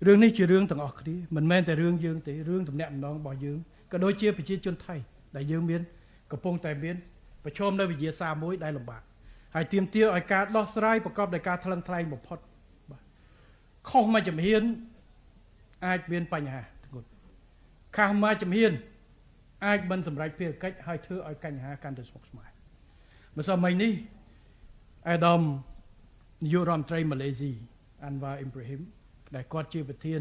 រឿងនេះជារឿងទាំងអស់គ្នាមិនមែនតែរឿងយើងទេរឿងទំនាក់ទំនងរបស់យើងក៏ដូចជាប្រជាជនថៃដែលយើងមានកំពុងតែមានប្រឈមនៅវិជាសាមួយដែលលំបាកហើយទាមទារឲ្យការដោះស្រាយប្រកបដោយការថ្លឹងថ្លែងបំផុតបាទខុសមួយជំហានអាចមានបញ្ហាធ្ងន់ខាសមួយជំហានអាចមិនសម្រេចភារកិច្ចហើយធ្វើឲ្យបញ្ហាកាន់តែស្មុគស្មាញម្សិលមិញនេះអាដាមនាយករដ្ឋមន្ត្រីម៉ាឡេស៊ីអាន់វ៉ាអ៊ីមប្រាហ៊ីមដែលគាត់ជាប្រធាន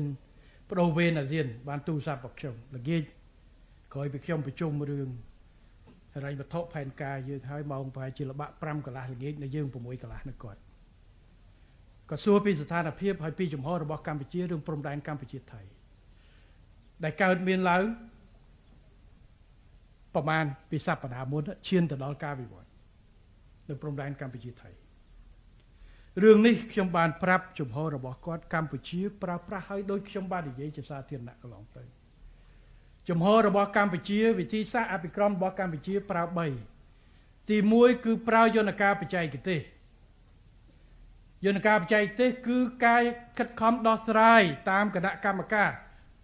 ប្រដូវវេនអាស៊ានបានទូរស័ព្ទមកខ្ញុំល្ងាចក្រោយពីខ្ញុំប្រជុំរឿងហិរញ្ញវត្ថុផែនការយើងហើយម៉ោងប្រហែលជាល្បាក់5កន្លះល្ងាចនៅយើង6កន្លះនៅគាត់ក៏សួរពីស្ថានភាពហើយពីចំហរបស់កម្ពុជារឿងព្រំដែនកម្ពុជាថៃដែលកើតមានឡើងប្រមាណពីសប្តាហ៍មុនឈានទៅដល់ការវិវត្តនៅព្រំដែនកម្ពុជាថៃរឿងនេះខ្ញុំបានប្រាប់ចំហរបស់គាត់កម្ពុជាប្រើប្រាស់ឲ្យដោយខ្ញុំបាននិយាយជាសាធារណៈកន្លងទៅចំហរបស់កម្ពុជាវិធីសាស្ត្រអភិក្រមរបស់កម្ពុជាប្រើ3ទី1គឺប្រើយន្តការបច្ចេកទេសយន្តការបច្ចេកទេសគឺការខិតខំដោះស្រាយតាមគណៈកម្មការ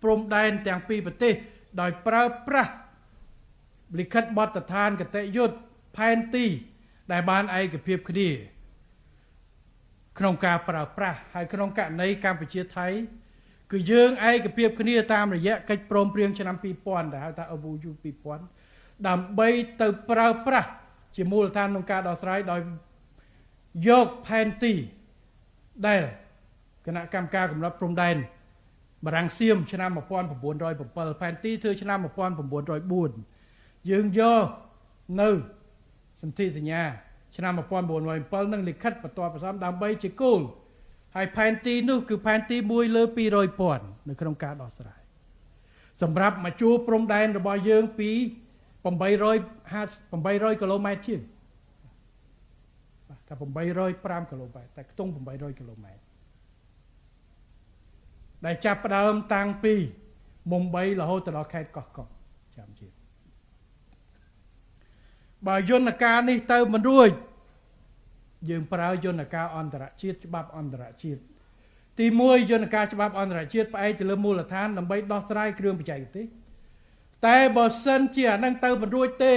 ព្រំដែនទាំងពីរប្រទេសដោយប្រើប្រាស់លិខិតបទដ្ឋានគតិយុត្តផែនទីដែលបានឯកភាពគ្នាក្នុងការប្រើប្រាស់ហើយក្នុងករណីកម្ពុជាថៃគឺយើងឯកភាពគ្នាតាមរយៈកិច្ចព្រមព្រៀងឆ្នាំ2000ដែលហៅថា MOU 2000ដើម្បីទៅប្រើប្រាស់ជាមូលដ្ឋានក្នុងការដោះស្រាយដោយយកផែនទីដែលគណៈកម្មការកំណត់ព្រំដែនបារាំងសៀមឆ្នាំ1907ផែនទីធ្វើឆ្នាំ1904យើងយកនៅសន្ធិសញ្ញាឆ្នាំ1907នឹងលិខិតបន្ទាប់បន្សំដើម្បីជាគោលហើយផែនទីនោះគឺផែនទី1លើ200,000នៅក្នុងការដោះស្រាយសម្រាប់មកជួរព្រំដែនរបស់យើងពី800គីឡូម៉ែត្រជាងតែ805គីឡូម៉ែត្រតែខ្ទង់800គីឡូម៉ែត្រដែលចាប់ផ្ដើមតាំងពីមុំបីរហូតដល់ខេត្តកោះកុងចាំជាបើយន្តការនេះទៅមិនរួចយើងប្រើយន្តការអន្តរជាតិច្បាប់អន្តរជាតិទី1យន្តការច្បាប់អន្តរជាតិផ្អែកទៅលើមូលដ្ឋានដើម្បីដោះស្រាយគ្រឿងបច្ចេកទេសតែបើសិនជាអានឹងទៅមិនរួចទេ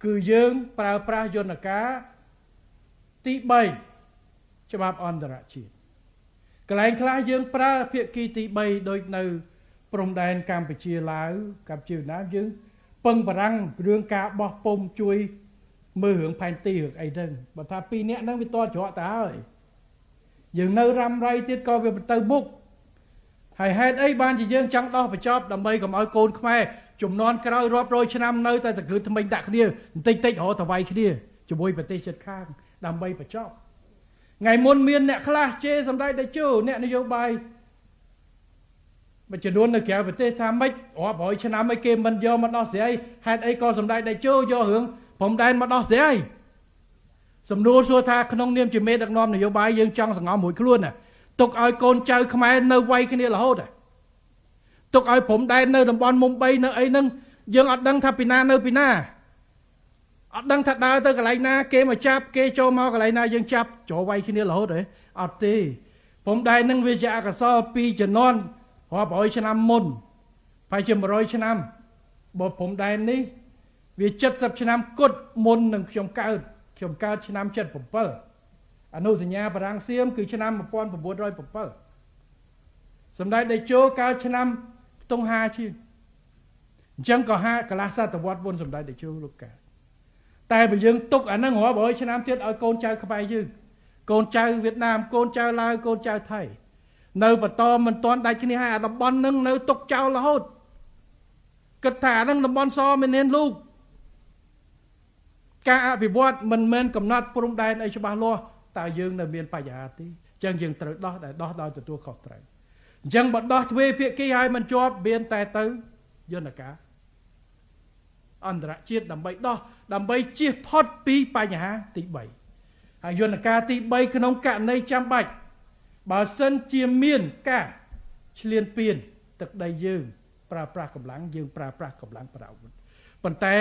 គឺយើងប្រើប្រាស់យន្តការទី3ច្បាប់អន្តរជាតិកន្លែងខ្លះយើងប្រើភាគីទី3ដូចនៅព្រំដែនកម្ពុជាឡាវកម្ពុជាវៀតណាមយើងពឹងបារាំងរឿងការបោះពុម្ពជួយមើលរឿងផែនទីរឿងអីហ្នឹងបើថា2នាក់ហ្នឹងវាតច្រកទៅហើយយើងនៅរ៉ាំរៃទៀតក៏វាទៅមុខហើយហេតុអីបានជាយើងចង់ដោះបញ្ចប់ដើម្បីកុំឲ្យកូនខ្មែរជំនាន់ក្រោយរាប់រយឆ្នាំនៅតែសង្គ្រោះថ្មីដាក់គ្នាបន្តិចតិចរហូតទៅវាយគ្នាជាមួយប្រទេសជិតខាងដើម្បីបញ្ចប់ថ្ងៃមុនមានអ្នកខ្លះជេរសម្ដេចតេជោអ្នកនយោបាយមួយចំនួននៅក្រៅប្រទេសថាម៉េចរាប់រយឆ្នាំអីគេមិនយកមកដោះស្រាយហេតុអីក៏សម្ដេចតេជោយករឿងព្រំដែនមកដោះស្រាយសំណួរសួរថាក្នុងនាមជាមេដឹកនាំនយោបាយយើងចង់សង្ងំមួយខ្លួនណាទុកឲ្យកូនចៅខ្មែរនៅវាយគ្នារហូតទុកឲ្យព្រំដែននៅតំបន់មុំបីនៅអីហ្នឹងយើងអត់ដឹងថាពីណានៅពីណាអត់ដឹងថាដើរទៅកន្លែងណាគេមកចាប់គេចូលមកកន្លែងណាយើងចាប់ចូលវាយគ្នារហូតទេអត់ទេព្រំដែនហ្នឹងវាជាអកុសលពីជំនាន់រាប់រយឆ្នាំមុនប្រហែលជា100ឆ្នាំបើព្រំដែននេះវា70ឆ្នាំគត់មុននឹងខ្ញុំកើតឆ្នាំ77អនុសញ្ញាបារាំងសៀមគឺឆ្នាំ1907សម្ដេចតេជោកើតឆ្នាំខ្ទង់50ជាងអញ្ចឹងក៏កន្លះសតវត្សមុនសម្ដេចតេជោលោកកើតតែបើយើងទុកអាហ្នឹងរាប់រយឆ្នាំទៀតឲ្យកូនចៅខ្មែរយើងកូនចៅវៀតណាមកូនចៅឡាវកូនចៅថៃនៅបន្តមិនទាន់ដាច់គ្នាហើយអាតំបន់ហ្នឹងនៅទុកចោលរហូតគិតថាអាហ្នឹងតំបន់សមាននានលូកការអភិវឌ្ឍមិនមែនកំណត់ព្រំដែនអីច្បាស់លាស់តើយើងនៅមានបញ្ហាទេអញ្ចឹងយើងត្រូវដោះដោយទទួលខុសត្រូវអញ្ចឹងបើដោះទ្វេភាគីហើយមិនជាប់មានតែទៅយន្តការអន្តរជាតិដើម្បីជៀសផុតពីបញ្ហាទី3ហើយយន្តការទី3ក្នុងករណីចាំបាច់បើសិនជាមានការឈ្លានពានទឹកដីយើងប្រើប្រាស់កម្លាំងយើងប្រើប្រាស់កម្លាំងប្រអាវុធប៉ុន្តែ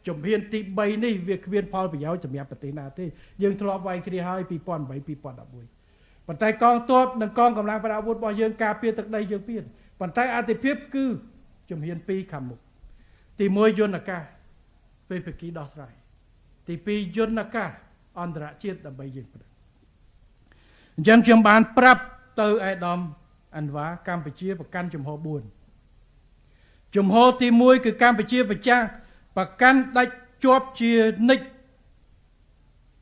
ជំហានទី3នេះវាគ្មានផលប្រយោជន៍សម្រាប់ប្រទេសណាទេយើងធ្លាប់វាយគ្នាហើយ2008 2011 ប៉ុន្តែកងទ័ពនិងកងកម្លាំងប្រដាប់អាវុធរបស់យើងការពារទឹកដីយើងទៀតប៉ុន្តែអតិភិបគឺជំហាន2ខាងមុខទី1យន្តការពេលភាគីដោះស្រាយទី2យន្តការអន្តរជាតិដើម្បីយើងប្រឹងអញ្ចឹងខ្ញុំបានប្រាប់ទៅអេដាមអាន់វ៉ាកម្ពុជាប្រកាន់ជំហរ4ជំហរទី1គឺកម្ពុជាប្រកាន់ដាច់ជាប់ជានិច្ច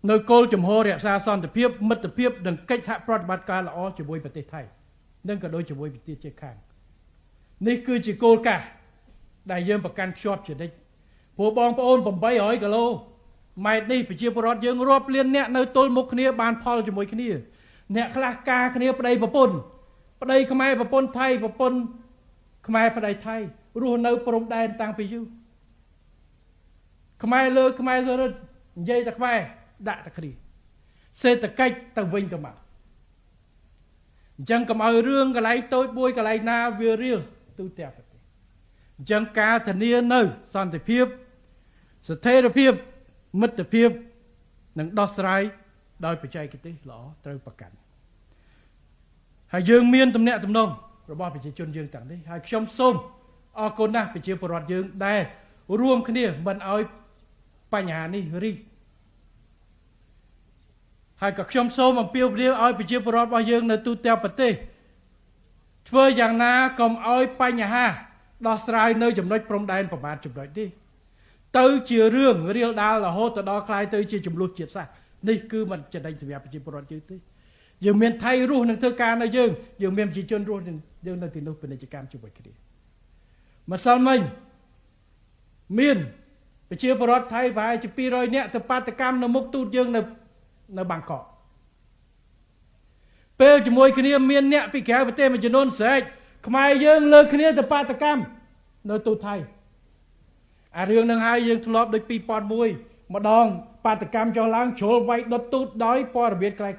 នៅគោលជំហររក្សាសន្តិភាពមិត្តភាពនិងកិច្ចសហប្រតិបត្តិការល្អជាមួយប្រទេសថៃនិងក៏ដូចជាមួយប្រទេសជិតខាងនេះគឺជាគោលការណ៍ដែលយើងប្រកាន់ខ្ជាប់ជានិច្ចព្រោះបងប្អូន800គីឡូម៉ែត្រនេះប្រជាពលរដ្ឋយើងរាប់លានអ្នកនៅទល់មុខគ្នាបានផលជាមួយគ្នាអ្នកខ្លះការគ្នាប្តីប្រពន្ធប្តីខ្មែរប្រពន្ធថៃប្រពន្ធខ្មែរប្តីថៃរស់នៅព្រំដែនតាំងពីយូរខ្មែរលើខ្មែរសរិទ្ធនិយាយតែខ្មែរដាក់តែគ្នាសេដ្ឋកិច្ចទៅវិញទៅមកអញ្ចឹងកុំឲ្យរឿងកន្លែងតូចមួយកន្លែងណាវារៀលទូទាំងប្រទេសអញ្ចឹងការធានានៅសន្តិភាពស្ថិរភាពមិត្តភាពនិងដោះស្រាយដោយបច្ចេកទេសល្អត្រូវប្រកាន់ហើយយើងមានទំនាក់ទំនងរបស់ប្រជាជនយើងទាំងនេះហើយខ្ញុំសូមអរគុណណាស់ប្រជាពលរដ្ឋយើងដែលរួមគ្នាមិនឲ្យបញ្ហានេះរីកហើយក៏ខ្ញុំសូមអំពាវនាវឲ្យប្រជាពលរដ្ឋរបស់យើងនៅទូទាំងប្រទេសធ្វើយ៉ាងណាកុំឲ្យបញ្ហាដោះស្រាយនៅចំណុចព្រំដែនប្រមាណចំណុចនេះទៅជារឿងរៀលដាលរហូតទៅដល់คล้ายទៅជាចំនួនជាតិសាសន៍នេះគឺមិនចំណេញសម្រាប់ប្រជាពលរដ្ឋយើងទេយើងមានថៃរស់នឹងធ្វើការនៅយើងមានប្រជាជនរស់នឹងយើងនៅទីនោះពាណិជ្ជកម្មជាមួយគ្នាម្សិលមិញមានប្រជាពលរដ្ឋថៃប្រហែលជា200នាក់ទៅបាតកម្មនៅមុខទូតយើងនៅបាងកកពេលជាមួយគ្នាមានអ្នកពីក្រៅប្រទេសមួយចំនួនស្រែកខ្មែរយើងលើគ្នាទៅបាតកម្មនៅទូតថៃអារឿងនឹងហើយយើងធ្លាប់ដូច2001ម្ដងបាតកម្មចុះឡើងជ្រុលវាយដុតទូតដោយព័ត៌មានខ្លះ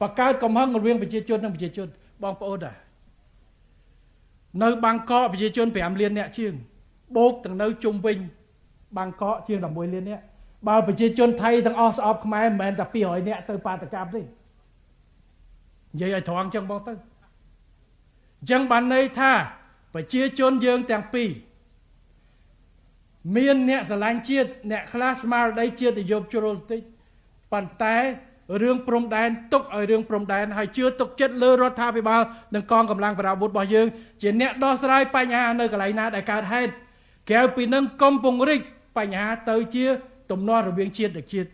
បង្កើតកំហឹងរវាងប្រជាជននិងប្រជាជនបងប្អូនដែរនៅបាងកកប្រជាជន5លានអ្នកជាងបូកទាំងនៅជុំវិញបាងកកជាង11លានអ្នកបើប្រជាជនថៃទាំងអស់ស្អប់ខ្មែរមិនមែនតែ200នាក់ទៅបាតកម្មទេនិយាយឲ្យត្រង់ចឹងបងទៅអញ្ចឹងបានន័យថាប្រជាជនយើងទាំងពីរមានអ្នកស្រឡាញ់ជាតិអ្នកខ្លះស្មារតីជាតិនិយមជ្រុលតិចប៉ុន្តែរឿងព្រំដែនទុកឲ្យរឿងព្រំដែនហើយជឿទុកចិត្តលើរដ្ឋាភិបាលនិងកងកម្លាំងប្រដាប់អាវុធរបស់យើងជាអ្នកដោះស្រាយបញ្ហានៅកន្លែងណាដែលកើតហេតុក្រៅពីនឹងកុំពង្រីកបញ្ហាទៅជាទំនាស់រវាងជាតិនិងជាតិ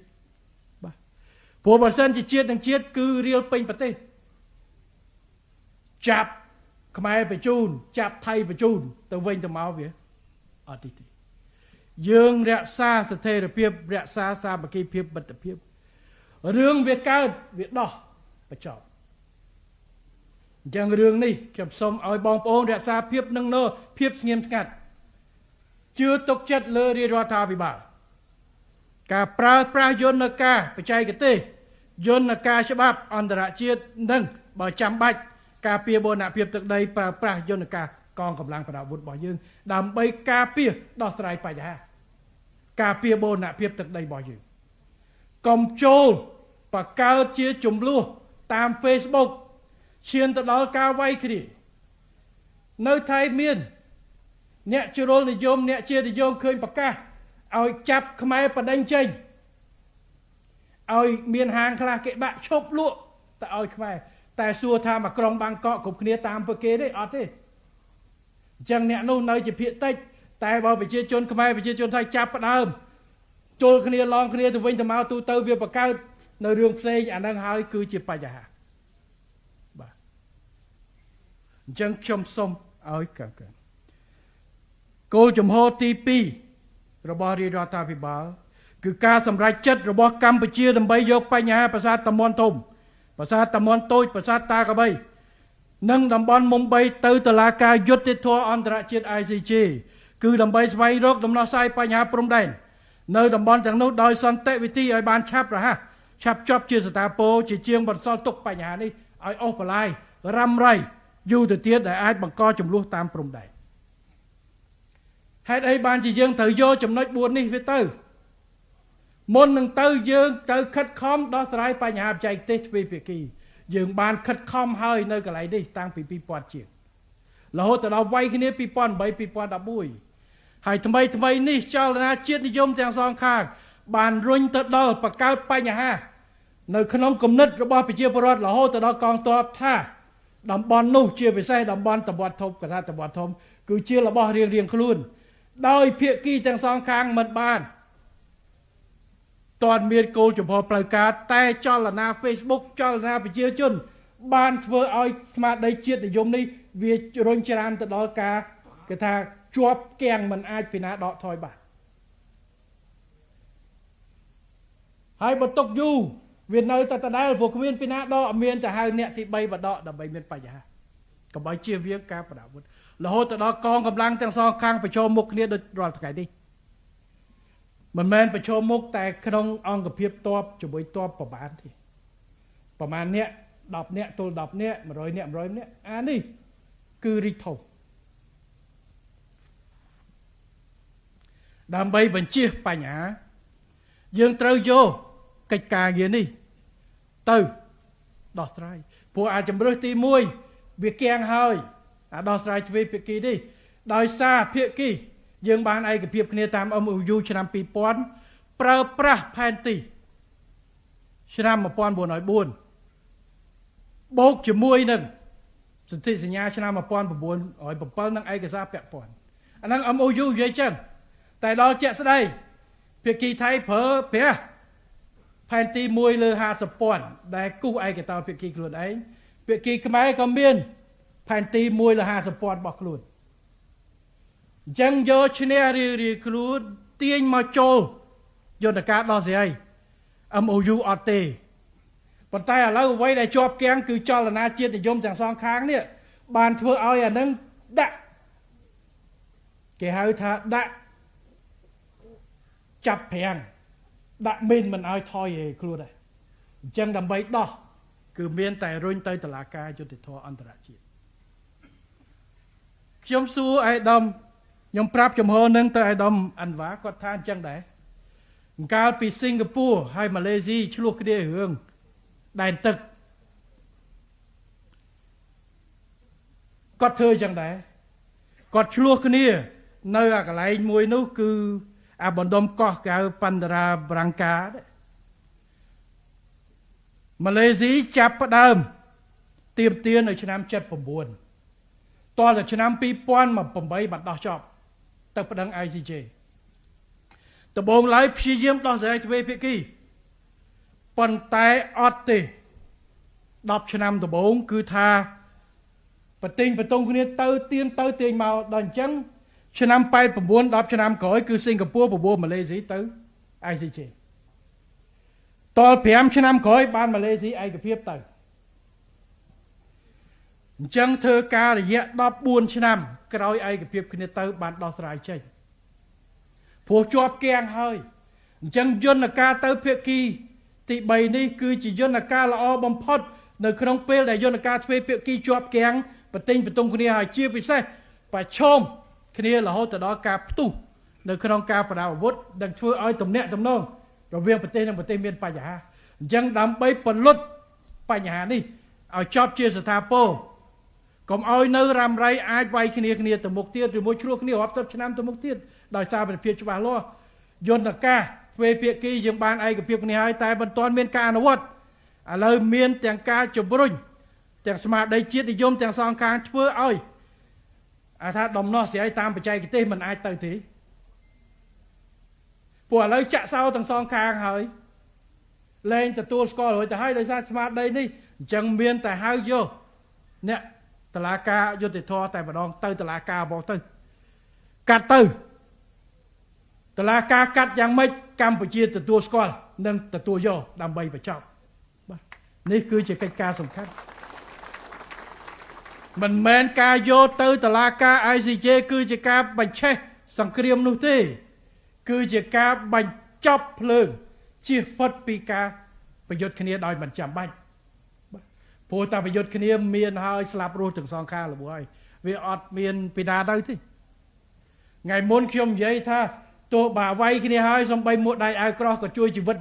បាទព្រោះបើសិនជាជាតិនិងជាតិគឺរៀលពេញប្រទេសចាប់ខ្មែរបញ្ជូនចាប់ថៃបញ្ជូនទៅវិញទៅមកវាអត់ទេយើងរក្សាស្ថិរភាពរក្សាសាមគ្គីភាពមិត្តភាពរឿងវាកើតវាដោះបញ្ចប់អញ្ចឹងរឿងនេះខ្ញុំសូមឲ្យបងប្អូនរក្សាភាពនឹងនៅភាពស្ងៀមស្ងាត់ជឿទុកចិត្តលើរាជរដ្ឋាភិបាលការប្រើប្រាស់យន្តការបច្ចេកទេសយន្តការច្បាប់អន្តរជាតិនិងបើចាំបាច់ការពារបូរណភាពទឹកដីប្រើប្រាស់យន្តការកងកម្លាំងប្រដាប់អាវុធរបស់យើងដើម្បីការពារដោះស្រាយបញ្ហាការពារបូរណភាពទឹកដីរបស់យើងកុំចូលបង្កើតជាចំនួនតាម Facebook ឈានទៅដល់ការវាយគ្នានៅថៃមានអ្នកជ្រុលនិយមអ្នកជានិយមឃើញប្រកាសឲ្យចាប់ខ្មែរបដិញ្ញចេញឲ្យមានហាងខ្លះគេបាក់ឈប់លក់ទៅឲ្យខ្មែរតែសួរថាមកក្រុងបាងកកគ្រប់គ្នាតាមពួកគេទេអត់ទេអញ្ចឹងអ្នកនោះនៅជាភាគតិចតែបើប្រជាជនខ្មែរប្រជាជនថៃចាប់ផ្ដើមជុលគ្នាឡងគ្នាទៅវិញទៅមកទូទៅវាបង្កើតនៅរឿងផ្សេងអានឹងហើយគឺជាបញ្ហាបាទអញ្ចឹងខ្ញុំសូមឲ្យកាន់គោលជំហរទី2របស់រាជរដ្ឋាភិបាលគឺការសម្រេចចិត្តរបស់កម្ពុជាដើម្បីយកបញ្ហាប្រាសាទតាមាន់ធំប្រាសាទតាមាន់តូចប្រាសាទតាកបីនិងតំបន់មុំបីទៅតុលាការយុត្តិធម៌អន្តរជាតិ ICJ គឺដើម្បីស្វែងរកដំណោះស្រាយបញ្ហាព្រំដែននៅតំបន់ទាំងនោះដោយសន្តិវិធីឲ្យបានឆាប់រហ័សឆាប់ចប់ជាស្ថាពរជាជាងបន្សល់ទុកបញ្ហានេះឲ្យអូសបន្លាយរ៉ាំរ៉ៃយូរទៅទៀតដែលអាចបង្កចំនួនតាមព្រំដែនហេតុអីបានជាយើងត្រូវយកចំណុច4នេះវាទៅមុននឹងទៅយើងត្រូវខិតខំដោះស្រាយបញ្ហាបច្ចេកទេសទ្វេភាគី យើងបានខិតខំហើយនៅកន្លែងនេះតាំងពី2000ជាងរហូតដល់វ័យគ្នា2008 2011ហើយថ្មីនេះចលនាជាតិនិយមទាំងសងខាងបានរុញទៅដល់បង្កើតបញ្ហានៅក្នុងគំនិតរបស់ប្រជាពលរដ្ឋរហូតដល់កងទ័ពថាតំបន់នោះជាពិសេសតំបន់តបធំកថាតបធំគឺជារបស់រៀងខ្លួនដោយភាគីទាំងសងខាងមិនបានតនមានគោលចំហផ្លូវការតែចលនា Facebook ចលនាប្រជាជនបានធ្វើឲ្យស្មារតីជាតិនិយមនេះវារុញច្រានទៅដល់ការគេថាជាប់គាំងមិនអាចពីណាដកថយបានហើយបន្ទុកយូរវានៅតែដដែលព្រោះគ្មានពីណាដកមានតែហៅអ្នកទី3បដកដើម្បីមានបញ្ហាកុំឲ្យជៀសវាងការប្រដាប់អាវុធរហូតទៅដល់កងកម្លាំងទាំងសងខាងប្រជុំមុខគ្នាដូចរាល់ថ្ងៃនេះមិនមែនប្រជុំមុខតែក្នុងអង្គភាពតបជាមួយតបប្រមាណទេប្រមាណអ្នក10អ្នកទល់10អ្នក100អ្នក100អ្នកអានេះគឺរីកធំដើម្បីបញ្ជៀសបញ្ហាយើងត្រូវយកកិច្ចការងារនេះទៅដោះស្រាយព្រោះអាចជំរឿសទី1វាគាំងហើយអាដោះស្រាយទ្វេភាគីនេះដោយសារភាគីយើងបានឯកភាពគ្នាតាម MOU ឆ្នាំ2000ប្រើប្រាស់ផែនទីឆ្នាំ1904បូកជាមួយនឹងសន្ធិសញ្ញាឆ្នាំ1907និងឯកសារពាក់ព័ន្ធអាហ្នឹង MOU និយាយចឹងតែដល់ជាក់ស្ដែងភាគីថៃប្រើប្រាស់ផែនទី1លើ50,000ដែលគូសឯកតោភាគីខ្លួនឯងភាគីខ្មែរក៏មានផែនទី1លើ50,000របស់ខ្លួនអញ្ចឹងយកឈ្នះរៀងខ្លួនទាញមកចូលយន្តការដោះស្រាយ MOU អត់ទេប៉ុន្តែឥឡូវអ្វីដែលជាប់គាំងគឺចលនាជាតិនិយមទាំងសងខាងនេះបានធ្វើឲ្យអានឹងដាក់គេហៅថាដាក់ចាប់ប្រាំងដាក់មីនមិនឲ្យថយឯខ្លួនដែរអញ្ចឹងដើម្បីដោះគឺមានតែរុញទៅតុលាការយុត្តិធម៌អន្តរជាតិខ្ញុំសួរអេដាមខ្ញុំប្រាប់ចំហនឹងទៅអេដាមអាន់វ៉ាគាត់ថាអញ្ចឹងដែរកាលពីសិង្ហបុរីហើយម៉ាឡេស៊ីឆ្លោះគ្នារឿងដែនទឹកគាត់ធ្វើអញ្ចឹងដែរគាត់ឆ្លោះគ្នានៅអាកន្លែងមួយនោះគឺអាបណ្ដុំកោះកៅបណ្ដារាប្រាំងកាម៉ាឡេស៊ីចាប់ផ្ដើមទៀមទានៅឆ្នាំ79តរតែឆ្នាំ2008បានដោះចប់ទៅប្តឹង ICJ ដំបូងឡើយព្យាយាមដោះស្រាយទ្វេភាគីប៉ុន្តែអត់ទេ10ឆ្នាំដំបូងគឺថាបន្ទង់គ្នាទៅទៀមទៅទាញមកដល់អញ្ចឹងឆ្នាំ89 10ឆ្នាំក្រោយគឺសិង្ហបុរីបបួលម៉ាឡេស៊ីទៅ ICJ តល5ឆ្នាំក្រោយបានម៉ាឡេស៊ីឯកភាពទៅអញ្ចឹងធ្វើការរយៈ14ឆ្នាំក្រោយឯកភាពគ្នាទៅបានដោះស្រាយចេញព្រោះជាប់គាំងហើយអញ្ចឹងយន្តការទៅភាគីទី3នេះគឺជាយន្តការល្អបំផុតនៅក្នុងពេលដែលយន្តការទ្វេភាគីជាប់គាំងបន្ទង់គ្នាហើយជាពិសេសប្រឈមគ្នារហូតដល់ការផ្ទុះនៅក្នុងការប្រដាប់អាវុធដែលធ្វើឲ្យទំនាក់ទំនងរវាងប្រទេសនិងប្រទេសមានបញ្ហាអញ្ចឹងដើម្បីបន្លត់បញ្ហានេះឲ្យចប់ជាស្ថាពរកុំឲ្យនៅរ៉ាំរ៉ៃអាចវាយគ្នាទៅមុខទៀតឬមួយឆ្លោះគ្នារាប់សិបឆ្នាំទៅមុខទៀតដោយសារប្រភេទច្បាស់លាស់យន្តការទ្វេភាគីយើងបានឯកភាពគ្នាហើយតែមិនទាន់មានការអនុវត្តឥឡូវមានទាំងការជំរុញទាំងស្មារតីជាតិនិយមទាំងសងខាងធ្វើឲ្យថាដំណោះស្រាយតាមបច្ចេកទេសមិនអាចទៅទេព្រោះឥឡូវចាក់សោទាំងសងខាងហើយលែងទទួលស្គាល់រួចទៅហើយដោយសារស្មារតីនេះអញ្ចឹងមានតែហៅយកអ្នកតុលាការយុត្តិធម៌តែម្ដងទៅតុលាការបងទៅកាត់ទៅតុលាការកាត់យ៉ាងម៉េចកម្ពុជាទទួលស្គាល់និងទទួលយកដើម្បីបញ្ចប់បាទនេះគឺជាកិច្ចការសំខាន់មិនមែនការយកទៅតុលាការ ICJ គឺជាការបញ្ឆេះសង្គ្រាមនោះទេគឺជាការបញ្ចប់ភ្លើងជៀសផុតពីការប្រយុទ្ធគ្នាដោយមិនចាំបាច់ព្រោះតែប្រយុទ្ធគ្នាមានហើយស្លាប់រស់ទាំងសងខាងលហើយវាអត់មានពីណាទៅទេថ្ងៃមុនខ្ញុំនិយាយថាទោះបាវាយគ្នាហើយសំបីមួកដៃអាវក្រោះក៏ជួយជីវិត